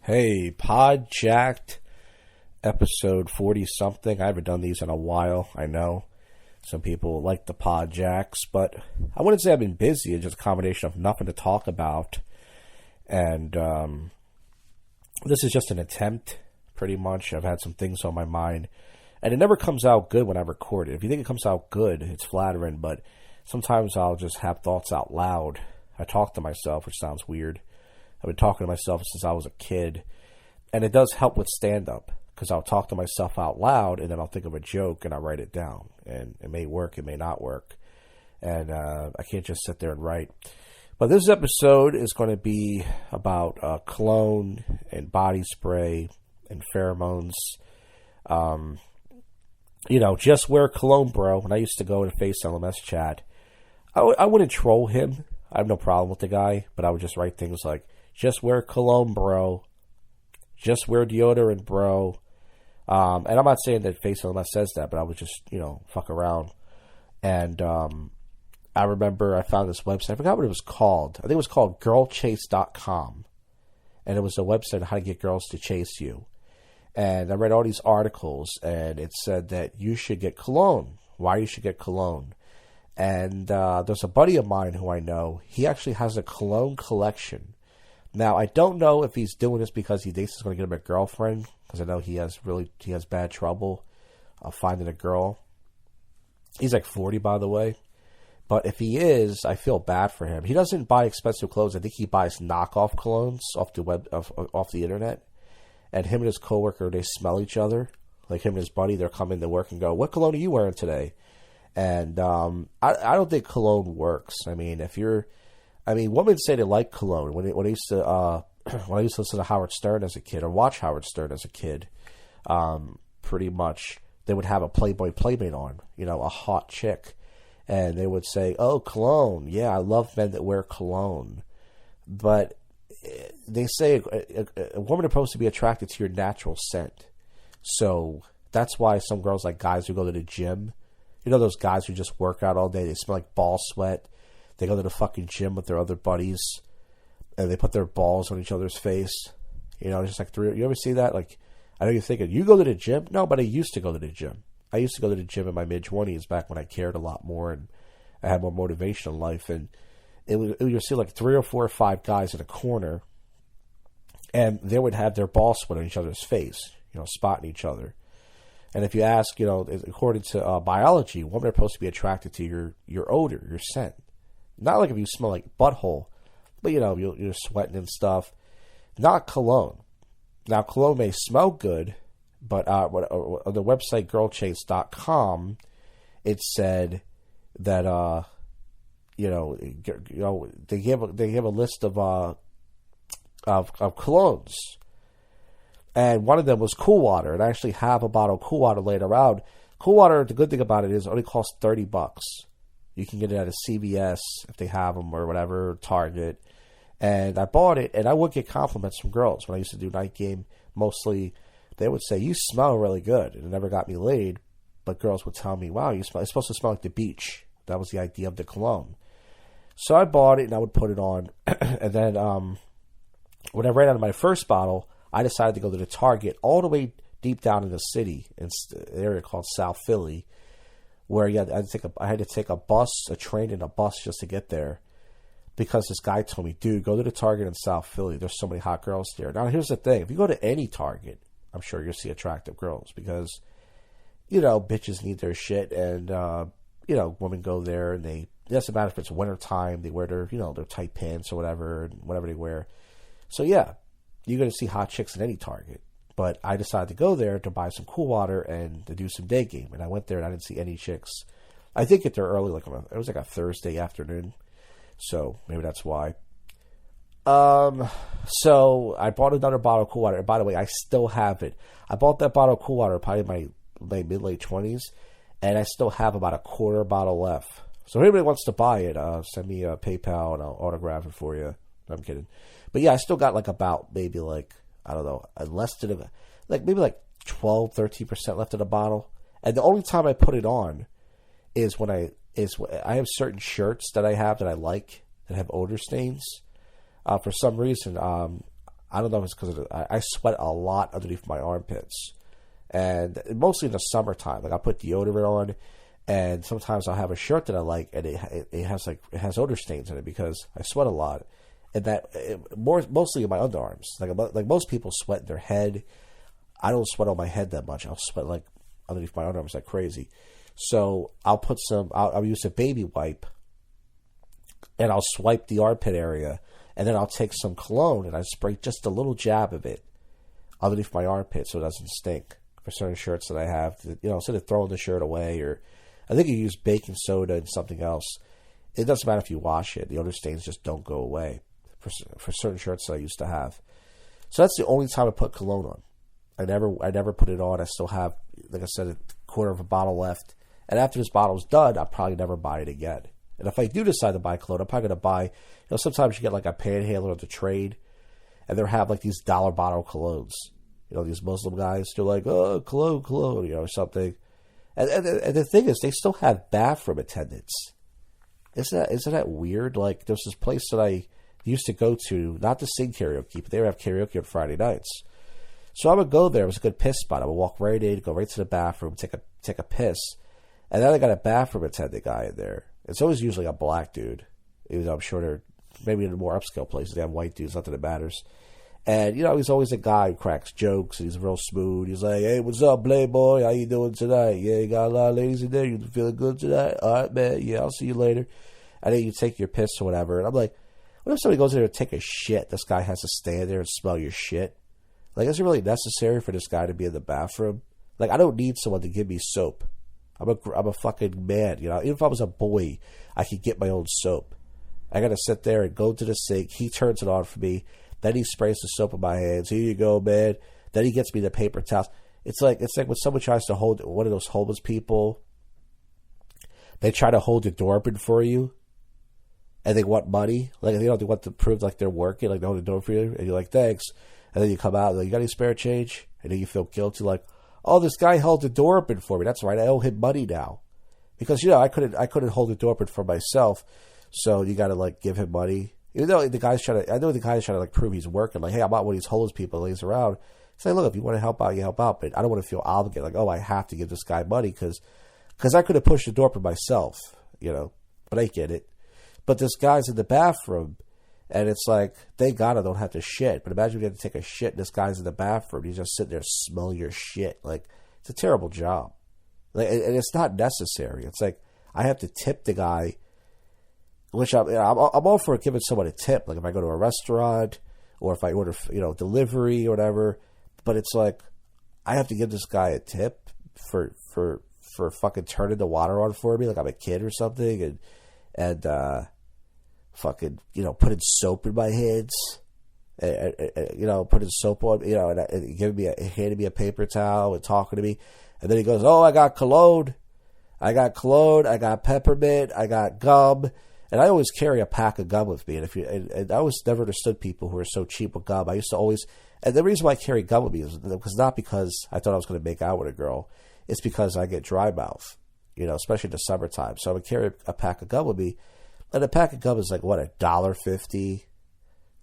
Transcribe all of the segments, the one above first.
Hey, Jak'd, episode 40-something. I haven't done these in a while, I know. Some people like the Jacks, but I wouldn't say I've been busy. It's just a combination of nothing to talk about. And this is just an attempt, pretty much. I've had some things on my mind. And it never comes out good when I record it. If you think it comes out good, it's flattering, but sometimes I'll just have thoughts out loud. I talk to myself, which sounds weird. I've been talking to myself since I was a kid. And it does help with stand-up, because I'll talk to myself out loud, and then I'll think of a joke, and I'll write it down. And it may work, it may not work. And I can't just sit there and write. But this episode is going to be about cologne and body spray and pheromones. Just wear cologne, bro. When I used to go to Face LMS chat, I wouldn't troll him. I have no problem with the guy, but I would just write things like, just wear cologne, bro. Just wear deodorant, bro. And I'm not saying that Face LMS says that, but I would just, fuck around. And I remember I found this website. I forgot what it was called. I think it was called girlchase.com. And it was a website on how to get girls to chase you. And I read all these articles, and it said that you should get cologne. Why you should get cologne. And there's a buddy of mine who I know. He actually has a cologne collection. Now, I don't know if he's doing this because he thinks he's going to get him a girlfriend, because I know he has bad trouble finding a girl. He's like 40, by the way. But if he is, I feel bad for him. He doesn't buy expensive clothes. I think he buys knockoff colognes off the internet. And him and his coworker, they smell each other. Like him and his buddy, they're coming to work and go, "What cologne are you wearing today?" And I don't think cologne works. Women say they like cologne. When I used to listen to Howard Stern as a kid, or watch Howard Stern as a kid, pretty much they would have a Playboy Playmate on, a hot chick, and they would say, "Oh, cologne. Yeah, I love men that wear cologne." But they say a woman is supposed to be attracted to your natural scent. So that's why some girls like guys who go to the gym, those guys who just work out all day, they smell like ball sweat. They go to the fucking gym with their other buddies, and they put their balls on each other's face. Just like three. You ever see that? Like, I know you're thinking, you go to the gym? No, but I used to go to the gym. I used to go to the gym in my mid-20s, back when I cared a lot more and I had more motivation in life. And you'll see like 3 or 4 or 5 guys in a corner, and they would have their ball sweat on each other's face, spotting each other. And if you ask, according to biology, women are supposed to be attracted to your odor, your scent. Not like if you smell like butthole, but you're sweating and stuff. Not cologne. Now, cologne may smell good, but on the website girlchase.com, it said that they gave a list of colognes, and one of them was Cool Water. And I actually have a bottle of Cool Water laid around. Cool Water, the good thing about it is it only costs $30. You can get it at a CVS if they have them, or whatever, Target. And I bought it, and I would get compliments from girls when I used to do night game. Mostly, they would say, "You smell really good." And it never got me laid, but girls would tell me, "Wow, it's supposed to smell like the beach." That was the idea of the cologne. So I bought it, and I would put it on. And then when I ran out of my first bottle, I decided to go to the Target all the way deep down in the city, in an area called South Philly, where I had to take a bus, a train, and a bus just to get there, because this guy told me, "Dude, go to the Target in South Philly. There's so many hot girls there." Now, here's the thing. If you go to any Target, I'm sure you'll see attractive girls, because, bitches need their shit, and, women go there, and it doesn't matter if it's wintertime, they wear their tight pants or whatever, and whatever they wear. So, yeah, you're going to see hot chicks in any Target. But I decided to go there to buy some Cool Water and to do some day game. And I went there, and I didn't see any chicks. I did get there early, it was like a Thursday afternoon. So maybe that's why. So I bought another bottle of Cool Water. And by the way, I still have it. I bought that bottle of Cool Water probably in my mid-late 20s. And I still have about a quarter bottle left. So if anybody wants to buy it, send me a PayPal and I'll autograph it for you. I'm kidding. But yeah, I still got about maybe I don't know, less than maybe 12, 13% left of the bottle. And the only time I put it on is when I have certain shirts that I have that I like that have odor stains. For some reason, I don't know if it's because I sweat a lot underneath my armpits. And mostly in the summertime. Like, I put deodorant on, and sometimes I'll have a shirt that I like, and it has odor stains in it because I sweat a lot. And mostly in my underarms. Like most people sweat in their head. I don't sweat on my head that much. I'll sweat like underneath my underarms like crazy. So I'll use a baby wipe, and I'll swipe the armpit area, and then I'll take some cologne and I spray just a little jab of it underneath my armpit so it doesn't stink. For certain shirts that I have, instead of throwing the shirt away, or I think you use baking soda and something else. It doesn't matter if you wash it; the odor stains just don't go away. For certain shirts that I used to have, so that's the only time I put cologne on. I never put it on. I still have, like I said, a quarter of a bottle left, and after this bottle's done, I'll probably never buy it again. And if I do decide to buy cologne, I'm probably going to buy. Sometimes you get like a panhandler at the trade, and they'll have like these dollar bottle colognes. These Muslim guys, they're like, oh, cologne, or something. And the thing is, they still have bathroom attendants. Isn't that weird? Like, there's this place that I used to go to, not to sing karaoke, but they would have karaoke on Friday nights. So I would go there. It was a good piss spot. I would walk right in, go right to the bathroom, take a piss. And then I got a bathroom attendant guy in there. It's always usually a black dude. I'm sure they're maybe in the more upscale places. They have white dudes, not that it matters. And, he's always a guy who cracks jokes, and he's real smooth. He's like, hey, what's up, Playboy? How you doing tonight? Yeah, you got a lot of ladies in there? You feeling good tonight? All right, man. Yeah, I'll see you later. And then you take your piss or whatever. And I'm like, what if somebody goes in there to take a shit? This guy has to stand there and smell your shit? Like, is it really necessary for this guy to be in the bathroom? Like, I don't need someone to give me soap. I'm a fucking man, Even if I was a boy, I could get my own soap. I got to sit there and go to the sink. He turns it on for me. Then he sprays the soap in my hands. Here you go, man. Then he gets me the paper towels. It's like when someone tries to hold one of those homeless people. They try to hold the door open for you, and they want money. Like, they want to prove like they're working. Like, they hold the door for you, and you're like, thanks. And then you come out, like, you got any spare change? And then you feel guilty, like, oh, this guy held the door open for me. That's right, I owe him money now, because I couldn't hold the door open for myself. So you got to like give him money. Even though the guy's trying to like prove he's working. Like, hey, I'm not one of these homeless people that lays around. Say, look, if you want to help out, you help out. But I don't want to feel obligated. Like, oh, I have to give this guy money because I could have pushed the door for myself, But I get it. But this guy's in the bathroom, and it's like, thank God I don't have to shit. But imagine you have to take a shit, and this guy's in the bathroom. He's just sitting there smelling your shit. Like, it's a terrible job. Like, and it's not necessary. It's like, I have to tip the guy. Which I'm all for giving someone a tip. Like, if I go to a restaurant or if I order, delivery or whatever. But it's like, I have to give this guy a tip for fucking turning the water on for me, like I'm a kid or something, and fucking putting soap in my hands, and putting soap on, and handing me a paper towel and talking to me, and then he goes, oh, I got cologne, I got peppermint, I got gum. And I always carry a pack of gum with me. And I always never understood people who are so cheap with gum. I used to always, and the reason why I carry gum with me is not because I thought I was going to make out with a girl. It's because I get dry mouth, especially in the summertime. So I would carry a pack of gum with me. And a pack of gum is like, what, $1.50?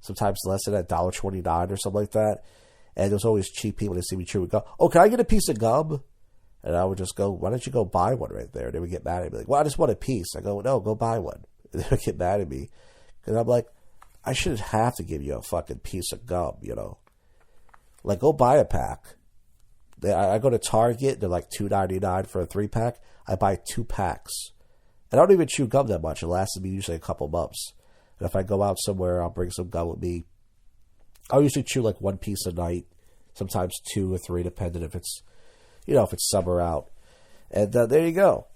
Sometimes less than that, $1.29 or something like that. And there's always cheap people that see me chewing gum. Oh, can I get a piece of gum? And I would just go, why don't you go buy one right there? And they would get mad at me. Like, well, I just want a piece. I go, no, go buy one. They would get mad at me. Because I'm like, I shouldn't have to give you a fucking piece of gum, Like, go buy a pack. I go to Target. They're like $2.99 for a 3-pack. I buy 2 packs. And I don't even chew gum that much. It lasts me usually a couple months. And if I go out somewhere, I'll bring some gum with me. I'll usually chew like 1 piece a night. Sometimes 2 or 3, depending if it's, if it's summer out. And there you go.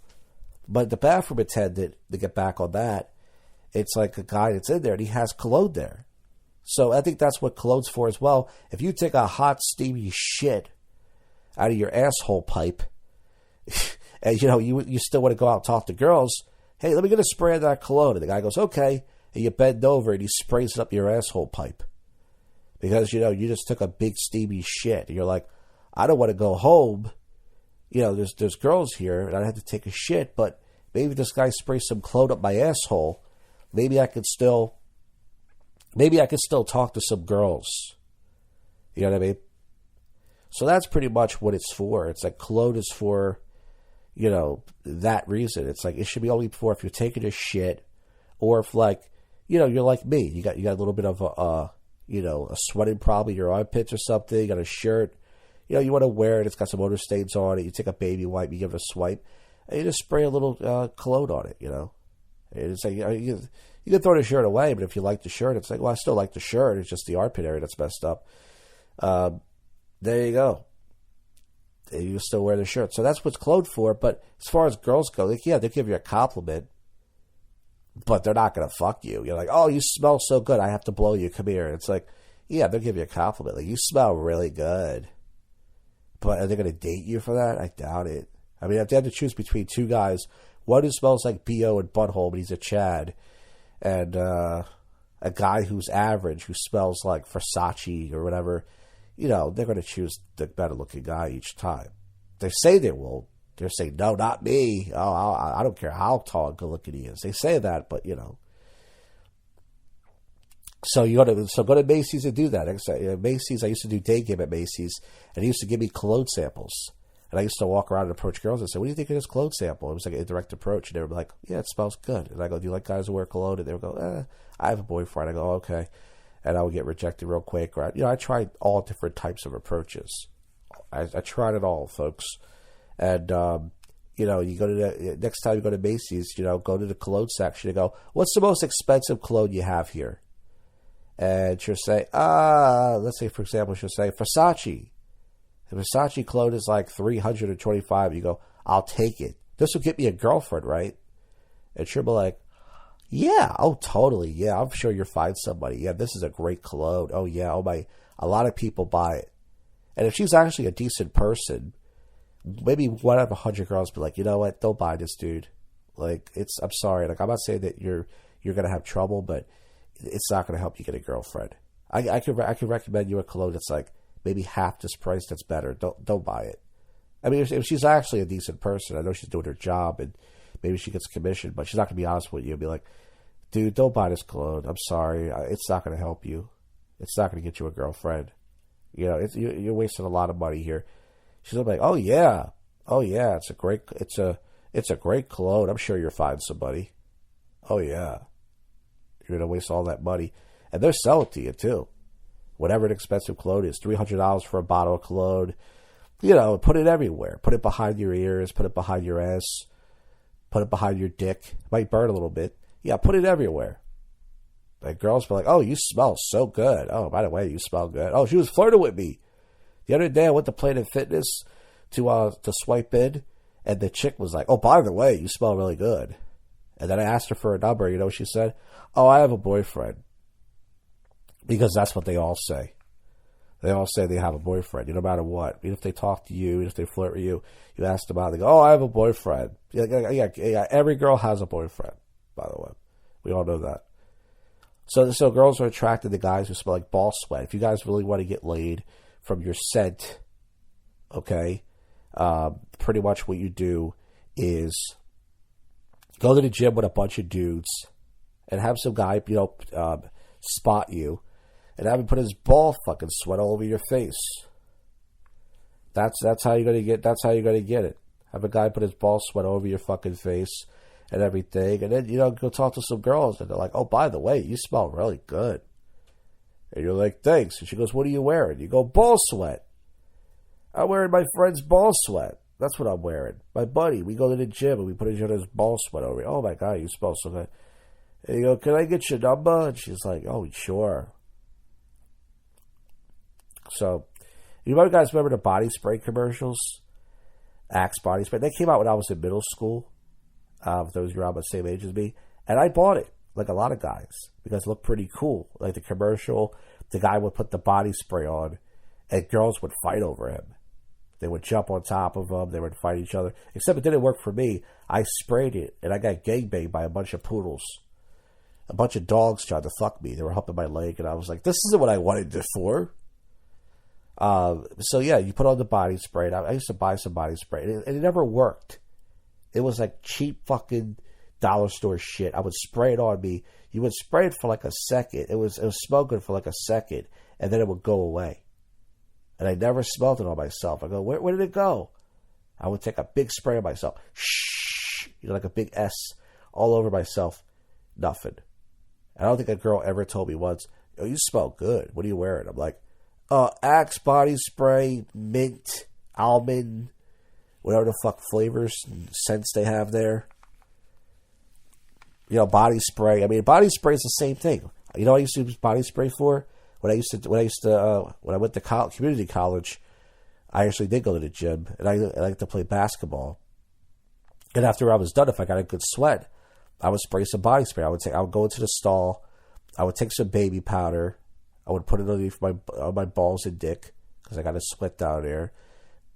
But the bathroom attendant, to get back on that, it's like a guy that's in there and he has cologne there. So I think that's what cologne's for as well. If you take a hot, steamy shit out of your asshole pipe, and you still want to go out and talk to girls, hey, let me get a spray of that cologne. And the guy goes, okay. And you bend over and he sprays it up your asshole pipe. Because, you just took a big steamy shit. And you're like, I don't want to go home. There's girls here, and I have to take a shit, but maybe this guy sprays some cologne up my asshole. Maybe I could still talk to some girls. You know what I mean? So that's pretty much what it's for. It's like cologne is for, that reason. It's like it should be only for if you're taking a shit, or if like, you're like me. You got a little bit of a sweating problem in your armpits or something. You got a shirt. You want to wear it. It's got some odor stains on it. You take a baby wipe, you give it a swipe, and you just spray a little cologne on it. It's like you can throw the shirt away, but if you like the shirt, it's like, well, I still like the shirt. It's just the armpit area that's messed up. There you go. You still wear the shirt. So that's what's cologne for. But as far as girls go, like, yeah, they'll give you a compliment, but they're not going to fuck you. You're like, oh, you smell so good. I have to blow you. Come here. And it's like, yeah, they'll give you a compliment. Like, you smell really good. But are they going to date you for that? I doubt it. I mean, if they had to choose between two guys, one who smells like B.O. and butthole, but he's a Chad, and a guy who's average, who smells like Versace or whatever, they're going to choose the better-looking guy each time. They say they will. They're saying, no, not me. Oh, I don't care how tall and good-looking he is. They say that, but, So go to Macy's and do that. Macy's, I used to do day game at Macy's, and he used to give me cologne samples. And I used to walk around and approach girls and say, what do you think of this cologne sample? It was like a direct approach. And they were like, yeah, it smells good. And I go, do you like guys who wear cologne? And they would go, I have a boyfriend. I go, okay. And I would get rejected real quick. Or I tried all different types of approaches. I tried it all, folks. And, you go to next time you go to Macy's, go to the cologne section and go, what's the most expensive cologne you have here? And she'll say, let's say, for example, she'll say, Versace. The Versace cologne is like $325. You go, I'll take it. This will get me a girlfriend, right? And she'll be like, yeah, oh, totally. Yeah, I'm sure you'll find somebody. Yeah, this is a great cologne. Oh, yeah, a lot of people buy it. And if she's actually a decent person, maybe one out of 100 girls be like, you know what, don't buy this, dude. Like, I'm sorry. Like, I'm not saying that you're going to have trouble, but it's not going to help you get a girlfriend. I could recommend you a cologne that's like maybe half this price. That's better. Don't buy it. I mean, if she's actually a decent person, I know she's doing her job and maybe she gets commission, but she's not going to be honest with you and be like, dude, don't buy this cologne. I'm sorry. It's not going to help you. It's not going to get you a girlfriend. You're wasting a lot of money here. She's gonna be like, oh yeah, it's a great cologne. I'm sure you'll find somebody. Oh yeah. You're going to waste all that money. And they're selling it to you, too. Whatever an expensive cologne is, $300 for a bottle of cologne. Put it everywhere. Put it behind your ears. Put it behind your ass. Put it behind your dick. Might burn a little bit. Yeah, put it everywhere. Like, girls be like, oh, you smell so good. Oh, by the way, you smell good. Oh, she was flirting with me. The other day, I went to Planet Fitness to swipe in, and the chick was like, oh, by the way, you smell really good. And then I asked her for a number. You know what she said? Oh, I have a boyfriend. Because that's what they all say. They all say they have a boyfriend, no matter what. Even if they talk to you, even if they flirt with you, you ask them out, they go, oh, I have a boyfriend. Yeah, every girl has a boyfriend, by the way. We all know that. So girls are attracted to guys who smell like ball sweat. If you guys really want to get laid from your scent, okay, pretty much what you do is go to the gym with a bunch of dudes and have some guy, spot you and have him put his ball fucking sweat all over your face. That's how you're gonna get. That's how you're gonna get it. Have a guy put his ball sweat over your fucking face and everything, and then go talk to some girls, and they're like, "Oh, by the way, you smell really good." And you're like, "Thanks." And she goes, "What are you wearing?" You go, "Ball sweat." I'm wearing my friend's ball sweat. That's what I'm wearing. My buddy, we go to the gym and we put each other's ball sweat over. Oh my God, you smell so good. And you go, "Can I get your number?" And she's like, "Oh, sure." So, you guys remember the body spray commercials? Axe body spray. They came out when I was in middle school. For those of you around the same age as me. And I bought it, like a lot of guys, because it looked pretty cool. Like the commercial, the guy would put the body spray on, and girls would fight over him. They would jump on top of him. They would fight each other. Except it didn't work for me. I sprayed it, and I got gangbanged by a bunch of poodles. A bunch of dogs tried to fuck me. They were humping my leg, and I was like, this isn't what I wanted it for. So yeah, you put on the body spray. And I used to buy some body spray, and it never worked. It was like cheap fucking dollar store shit. I would spray it on me. You would spray it for like a second. It was smoking for like a second, and then it would go away. And I never smelled it on myself. I go, where did it go? I would take a big spray on myself. Shh, like a big S all over myself. Nothing. I don't think a girl ever told me once, oh, you smell good. What are you wearing? I'm like, Axe body spray, mint, almond, whatever the fuck flavors and scents they have there. Body spray. I mean, body spray is the same thing. You know what I used to use body spray for? When I went to community college, I actually did go to the gym, and I liked to play basketball. And after I was done, if I got a good sweat, I would spray some body spray. I would go into the stall. I would take some baby powder. I would put it underneath my balls and dick because I got to sweat down there.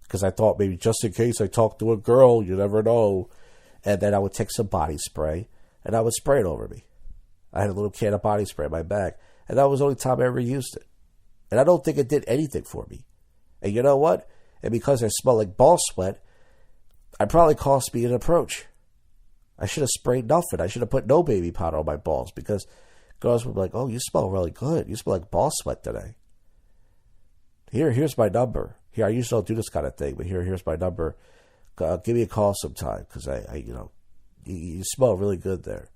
Because I thought maybe just in case I talk to a girl, you never know. And then I would take some body spray and I would spray it over me. I had a little can of body spray in my bag, and that was the only time I ever used it. And I don't think it did anything for me. And you know what? And because I smell like ball sweat, it probably cost me an approach. I should have sprayed nothing. I should have put no baby powder on my balls because girls would be like, oh, you smell really good. You smell like ball sweat today. Here's my number. Here, I usually don't do this kind of thing, but here's my number. Give me a call sometime because you smell really good there.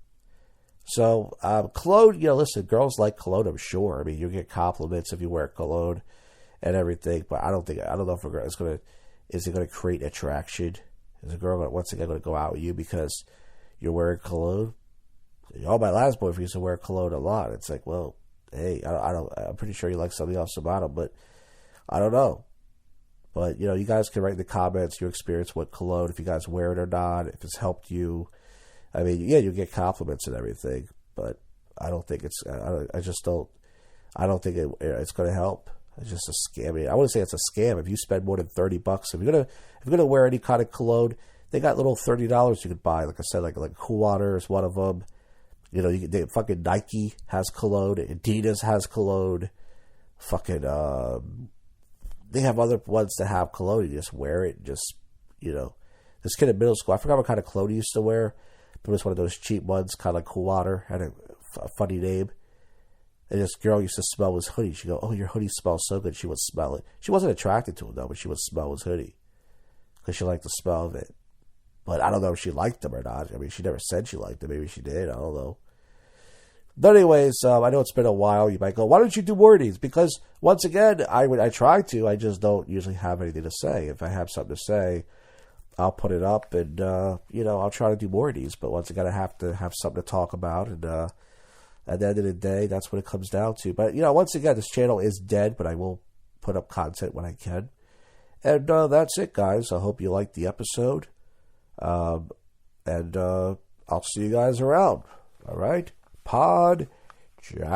So, cologne, listen, girls like cologne, I'm sure. I mean, you get compliments if you wear cologne and everything, but I don't know if a girl is it going to create attraction? Is a girl once again going to go out with you because you're wearing cologne? All my last boyfriend used to wear cologne a lot. It's like, well, hey, I'm pretty sure you like something else about him, but I don't know. But, you guys can write in the comments your experience with cologne, if you guys wear it or not, if it's helped you. I mean, yeah, you get compliments and everything, but I don't think it's, I don't think it's going to help. It's just a scam. I mean, I wouldn't say it's a scam. If you spend more than $30, if you're gonna wear any kind of cologne, they got little $30 you could buy. Like I said, like Cool Water is one of them. Fucking Nike has cologne, Adidas has cologne. Fucking they have other ones that have cologne. You just wear it. Just this kid in middle school, I forgot what kind of cologne he used to wear. But it was one of those cheap ones, kind of like Cool Water. Had a funny name. And this girl used to smell his hoodie. She'd go, oh, your hoodie smells so good. She would smell it. She wasn't attracted to him, though, but she would smell his hoodie. Because she liked the smell of it. But I don't know if she liked him or not. I mean, she never said she liked him. Maybe she did. I don't know. But anyways, I know it's been a while. You might go, why don't you do more of these? Because, once again, I try to. I just don't usually have anything to say. If I have something to say, I'll put it up and, I'll try to do more of these. But once again, I have to have something to talk about. And at the end of the day, that's what it comes down to. But, once again, this channel is dead, but I will put up content when I can. And that's it, guys. I hope you liked the episode. And I'll see you guys around. All right? Pod Jack.